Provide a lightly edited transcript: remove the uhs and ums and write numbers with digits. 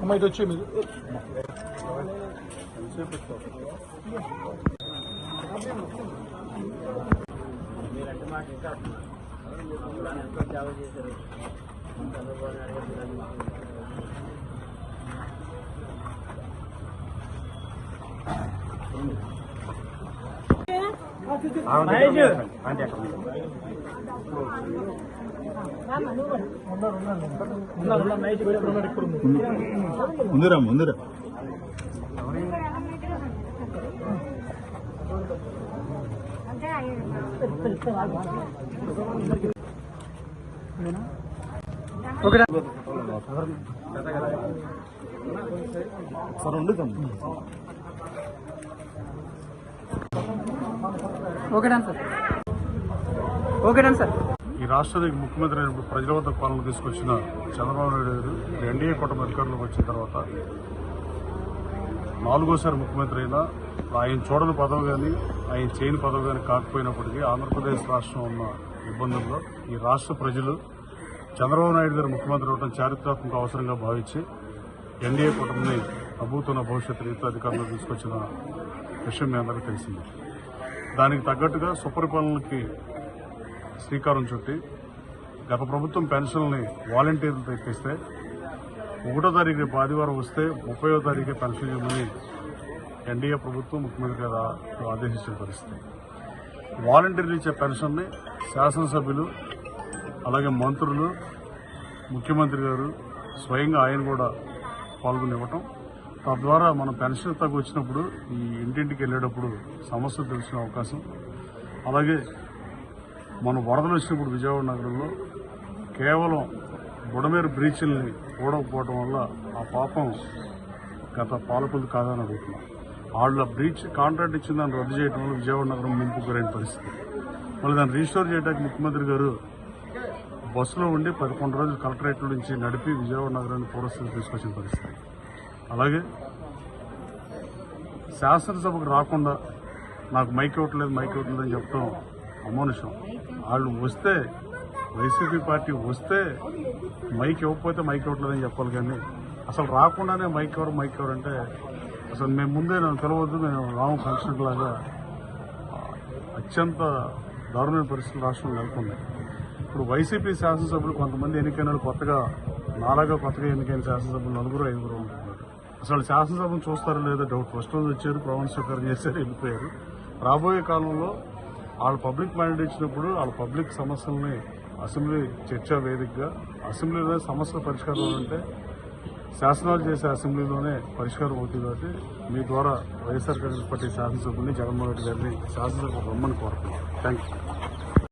అమ్మ ఇది వచ్చే మీరు ముందురా ముందురా సార్ ఓకేనా సార్. ఈ రాష్ట్రానికి ముఖ్యమంత్రి అయినప్పుడు ప్రజల వద్ద పాలన తీసుకొచ్చిన చంద్రబాబు నాయుడు గారు ఎన్డీఏ కూటమి అధికారంలోకి వచ్చిన తర్వాత 4గోసారి ముఖ్యమంత్రి అయినా ఆయన చూడని పదవి కానీ ఆయన చేయని పదవి కానీ కాకపోయినప్పటికీ ఆంధ్రప్రదేశ్ రాష్ట్రం ఉన్న ఇబ్బందుల్లో ఈ రాష్ట్ర ప్రజలు చంద్రబాబు నాయుడు గారు ముఖ్యమంత్రి అవడం చారిత్రాత్మక అవసరంగా భావించి ఎన్డీఏ కూటమిని అభూతన భవిష్యత్తు రీతి అధికారంలో తీసుకొచ్చిన విషయం మీ అందరికీ తెలిసింది. దానికి తగ్గట్టుగా సుపరిపాలనకి శ్రీకారం చుట్టి గత ప్రభుత్వం పెన్షన్ని వాలంటీర్లతో ఎక్కిస్తే 1వ తారీఖు రేపు ఆదివారం వస్తే 30వ తారీఖే పెన్షన్ ఇవ్వమని ఎన్డీఏ ప్రభుత్వం ముఖ్యమంత్రి గారు ఆదేశించిన పరిస్థితి. వాలంటీర్లు ఇచ్చే పెన్షన్ని శాసనసభ్యులు అలాగే మంత్రులు ముఖ్యమంత్రి గారు స్వయంగా ఆయన కూడా పాల్గొని ఇవ్వటం, తద్వారా మనం పెన్షన్ తగ్గు వచ్చినప్పుడు ఈ ఇంటింటికి వెళ్ళేటప్పుడు సమస్యలు తెలిసిన అవకాశం, అలాగే మనం వరదలు వచ్చినప్పుడు విజయవాడ నగరంలో కేవలం బుడమేరు బ్రీచ్ల్ని ఓడకపోవడం వల్ల ఆ పాపం గత పాలకులు కాదని అడుగుతున్నాం. వాళ్ళ బ్రీచ్ కాంట్రాక్ట్ ఇచ్చిన దాన్ని రద్దు చేయడం వల్ల విజయవాడ నగరం ముంపు గురైన పరిస్థితి. మళ్ళీ దాన్ని రీస్టోర్ చేయడానికి ముఖ్యమంత్రి గారు బస్సులో ఉండి 11 రోజులు కలెక్టరేట్ నుంచి నడిపి విజయవాడ నగరాన్ని పూర్వస్థితి తీసుకొచ్చిన పరిస్థితి. అలాగే శాసనసభకు రాకుండా నాకు మైక్ ఇవ్వట్లేదని చెప్పడం అమానుషం. వాళ్ళు వస్తే వైసీపీ పార్టీ వస్తే మైక్ ఇవ్వకపోతే మైక్ ఇవ్వట్లేదని చెప్పాలి, కానీ అసలు రాకుండానే మైక్ ఎవరు అంటే అసలు మేము ముందే నన్ను పిలవద్దు, మేము రాము ఫంక్షన్ లాగా అత్యంత దారుణమైన పరిస్థితులు రాష్ట్రంలో నెలకొన్నాయి. ఇప్పుడు వైసీపీ శాసనసభ్యులు కొంతమంది ఎన్నికైన కొత్తగా ఎన్నికైన శాసనసభ్యులు 4-5 ఉంటున్నారు. అసలు శాసనసభను చూస్తారో లేదో డౌట్. ఫస్ట్ రోజు వచ్చారు, ప్రమాణ స్వీకారం చేశారు, వెళ్ళిపోయారు. రాబోయే కాలంలో వాళ్ళు పబ్లిక్ మైండ్ ఇచ్చినప్పుడు వాళ్ళ పబ్లిక్ సమస్యల్ని అసెంబ్లీ చర్చా వేదికగా అసెంబ్లీలో సమస్యల పరిష్కారం అంటే శాసనాలు చేసే అసెంబ్లీలోనే పరిష్కారం అవుతుంది. కాబట్టి మీ ద్వారా వైఎస్ఆర్ కాంగ్రెస్ పార్టీ శాసనసభ్యుల్ని జగన్మోహన్ రెడ్డి గారిని శాసనసభకు రమ్మని కోరుతున్నాను. Thank you.